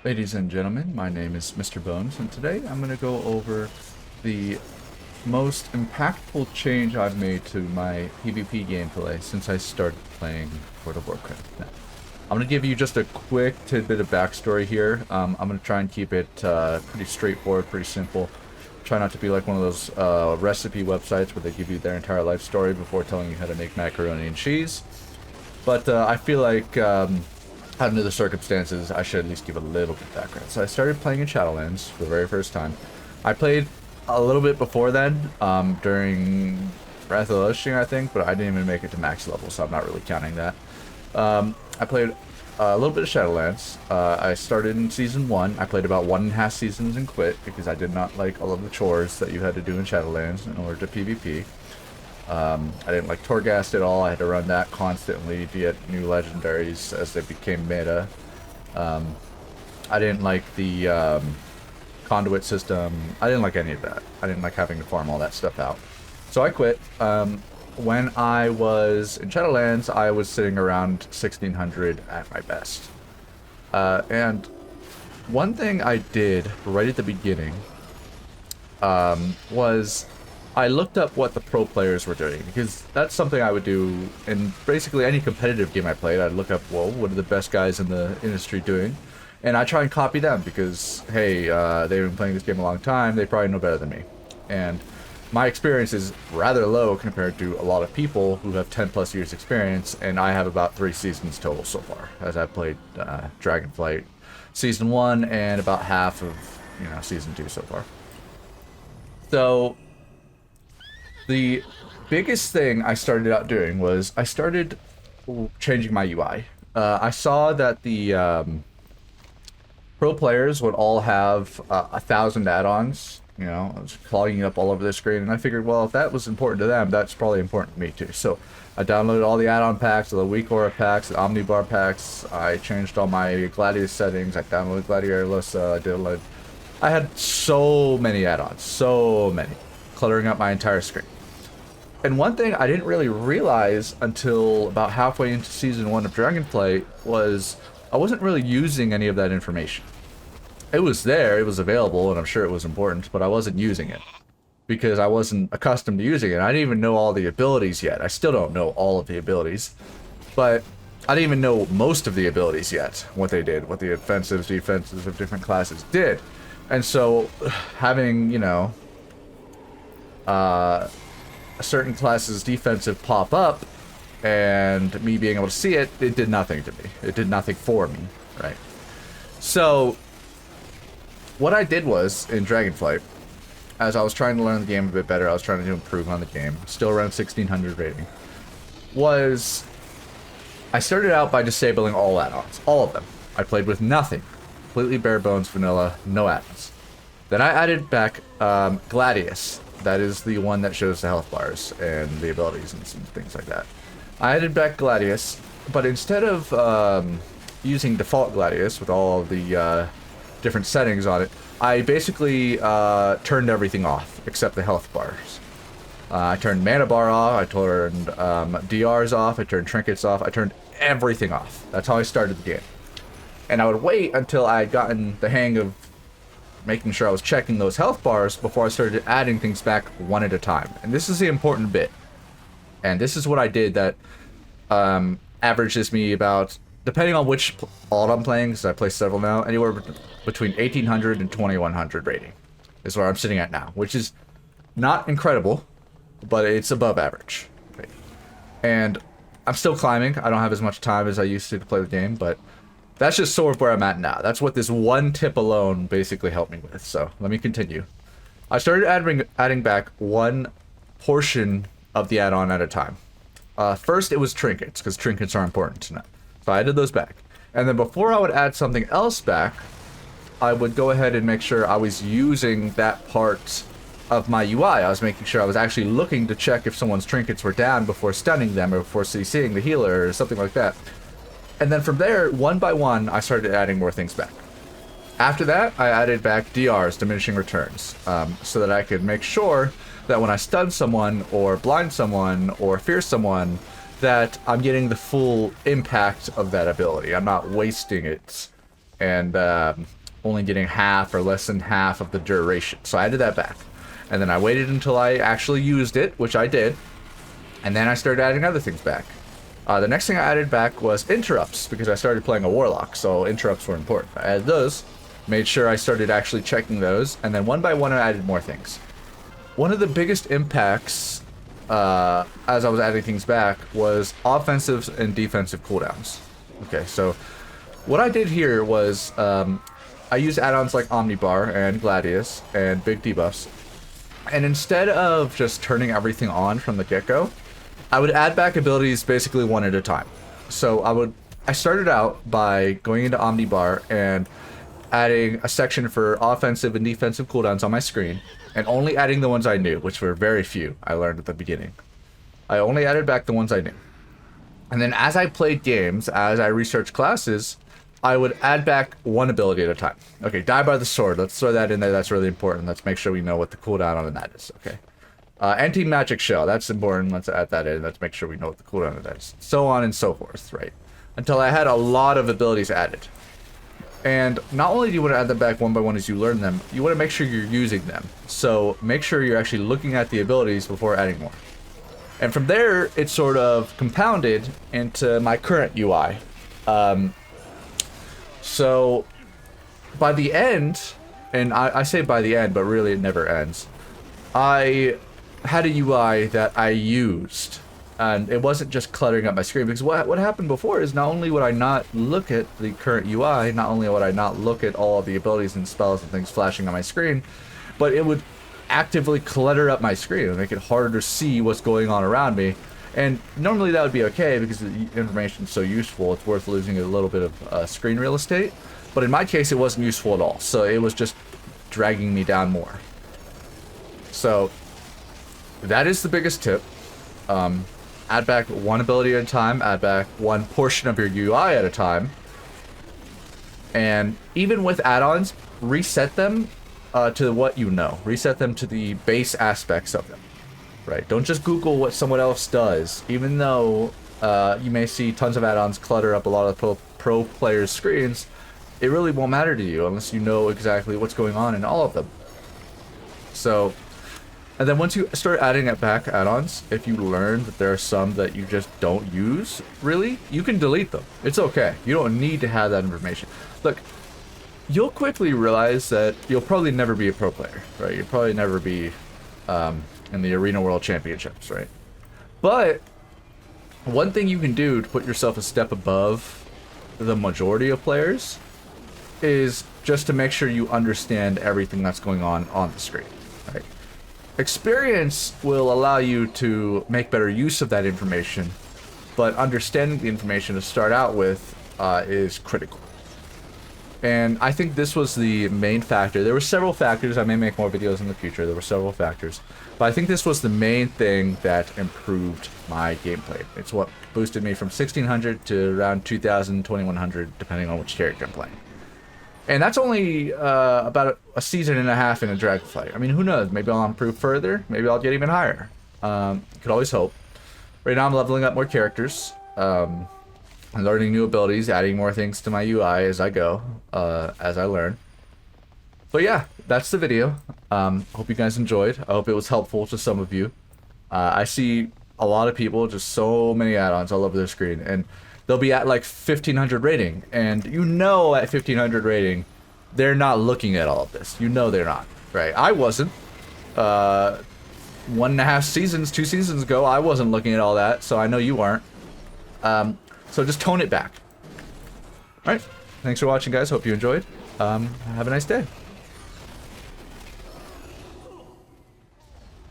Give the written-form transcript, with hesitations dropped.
Ladies and gentlemen, my name is Mr. Bones, and today I'm going to go over the most impactful change I've made to my PvP gameplay since I started playing World of Warcraft. Now, I'm going to give you just a quick tidbit of backstory here. I'm going to try and keep it pretty straightforward, pretty simple. Try not to be like one of those recipe websites where they give you their entire life story before telling you how to make macaroni and cheese. But I feel like under the circumstances, I should at least give a little bit of background. So I started playing in Shadowlands for the very first time. I played a little bit before then, during Wrath of the Lich King, I think, but I didn't even make it to max level, so I'm not really counting that. I played a little bit of Shadowlands. I started in Season 1. I played about 1.5 seasons and quit because I did not like all of the chores that you had to do in Shadowlands in order to PvP. I didn't like Torghast at all. I had to run that constantly to get new legendaries as they became meta. I didn't like the conduit system. I didn't like any of that. I didn't like having to farm all that stuff out. So I quit. When I was in Shadowlands, I was sitting around 1600 at my best. And one thing I did right at the beginning was I looked up what the pro players were doing, because that's something I would do in basically any competitive game I played. I'd look up, well, what are the best guys in the industry doing? And I try and copy them because, hey, they've been playing this game a long time. They probably know better than me. And my experience is rather low compared to a lot of people who have 10 plus years experience, and I have about 3 seasons total so far, as I've played Dragonflight Season 1 and about half of, Season 2 so far. So the biggest thing I started out doing was I started changing my UI. I saw that the pro players would all have 1,000 add-ons, I was clogging up all over the screen, and I figured, well, if that was important to them, that's probably important to me too. So I downloaded all the add-on packs, the Weakaura packs, the Omnibar packs. I changed all my Gladius settings. I downloaded Gladius. I had so many add-ons, so many, cluttering up my entire screen. And one thing I didn't really realize until about halfway into Season 1 of Dragonflight was I wasn't really using any of that information. It was there, it was available, and I'm sure it was important, but I wasn't using it because I wasn't accustomed to using it. I didn't even know all the abilities yet. I still don't know all of the abilities, but I didn't even know most of the abilities yet, what they did, what the offensives, defensives of different classes did. And so having, a certain class's defensive pop up and me being able to see it, it did nothing to me. It did nothing for me, right? So what I did was, in Dragonflight, as I was trying to learn the game a bit better, I was trying to improve on the game, still around 1600 rating, was I started out by disabling all add-ons, all of them. I played with nothing, completely bare bones vanilla, no add-ons. Then I added back Gladius. That is the one that shows the health bars and the abilities and some things like that. I added back Gladius, but instead of using default Gladius with all of the different settings on it, I basically turned everything off except the health bars. I turned mana bar off, I turned DRs off, I turned trinkets off, I turned everything off. That's how I started the game. And I would wait until I had gotten the hang of making sure I was checking those health bars before I started adding things back one at a time. And this is the important bit. And this is what I did that averages me about, depending on which alt I'm playing, because I play several now, anywhere between 1800 and 2100 rating is where I'm sitting at now, which is not incredible, but it's above average. Okay. And I'm still climbing. I don't have as much time as I used to play the game, but that's just sort of where I'm at now. That's what this one tip alone basically helped me with. So let me continue. I started adding back one portion of the add-on at a time. First, it was trinkets, because trinkets are important to know. So I added those back. And then before I would add something else back, I would go ahead and make sure I was using that part of my UI. I was making sure I was actually looking to check if someone's trinkets were down before stunning them or before CCing the healer or something like that. And then from there, one by one, I started adding more things back. After that, I added back DRs, diminishing returns, so that I could make sure that when I stun someone, or blind someone, or fear someone, that I'm getting the full impact of that ability. I'm not wasting it and only getting half or less than half of the duration. So I added that back. And then I waited until I actually used it, which I did. And then I started adding other things back. The next thing I added back was interrupts, because I started playing a warlock, so interrupts were important. I added those, made sure I started actually checking those, and then one by one I added more things. One of the biggest impacts as I was adding things back was offensive and defensive cooldowns. Okay, so what I did here was I used add-ons like Omnibar and Gladius and BigDebuffs, and instead of just turning everything on from the get-go, I would add back abilities basically one at a time. So I started out by going into Omnibar and adding a section for offensive and defensive cooldowns on my screen, and only adding the ones I knew, which were very few, I learned at the beginning. I only added back the ones I knew. And then as I played games, as I researched classes, I would add back one ability at a time. Okay, Die by the Sword. Let's throw that in there. That's really important. Let's make sure we know what the cooldown on that is. Okay. Anti-magic shell, that's important. Let's add that in. Let's make sure we know what the cooldown of that is. So on and so forth, right? Until I had a lot of abilities added. And not only do you want to add them back one by one as you learn them, you want to make sure you're using them. So make sure you're actually looking at the abilities before adding more. And from there, it sort of compounded into my current UI. So by the end, and I say by the end, but really it never ends, I had a UI that I used, and it wasn't just cluttering up my screen, because what happened before is not only would I not look at the current UI, not only would I not look at all of the abilities and spells and things flashing on my screen, but it would actively clutter up my screen and make it harder to see what's going on around me. And normally that would be okay because the information is so useful, it's worth losing a little bit of screen real estate. But in my case, it wasn't useful at all, so it was just dragging me down more. So that is the biggest tip. Add back one ability at a time, add back one portion of your UI at a time. And even with add-ons, reset them to what you know. Reset them to the base aspects of them. Right? Don't just Google what someone else does. Even though you may see tons of add-ons clutter up a lot of pro players' screens, it really won't matter to you unless you know exactly what's going on in all of them. So, and then once you start adding it back add-ons, if you learn that there are some that you just don't use, really, you can delete them. It's okay. You don't need to have that information. Look, you'll quickly realize that you'll probably never be a pro player, right? You'll probably never be in the Arena World Championships, right? But one thing you can do to put yourself a step above the majority of players is just to make sure you understand everything that's going on the screen, right? Experience will allow you to make better use of that information, but understanding the information to start out with is critical. And I think this was the main factor. There were several factors. I may make more videos in the future. There were several factors. But I think this was the main thing that improved my gameplay. It's what boosted me from 1600 to around 2000, 2100, depending on which character I'm playing. And that's only about a season and a half in a Dragonflight. I mean, who knows? Maybe I'll improve further. Maybe I'll get even higher. You could always hope. Right now I'm leveling up more characters. I'm learning new abilities, adding more things to my UI as I go, as I learn. But yeah, that's the video. Hope you guys enjoyed. I hope it was helpful to some of you. I see a lot of people, just so many add-ons all over their screen, and they'll be at like 1500 rating, and you know at 1500 rating, they're not looking at all of this. You know they're not, right? I wasn't. 1.5 seasons, 2 seasons ago, I wasn't looking at all that, so I know you aren't. So just tone it back. Alright, thanks for watching, guys. Hope you enjoyed. Have a nice day.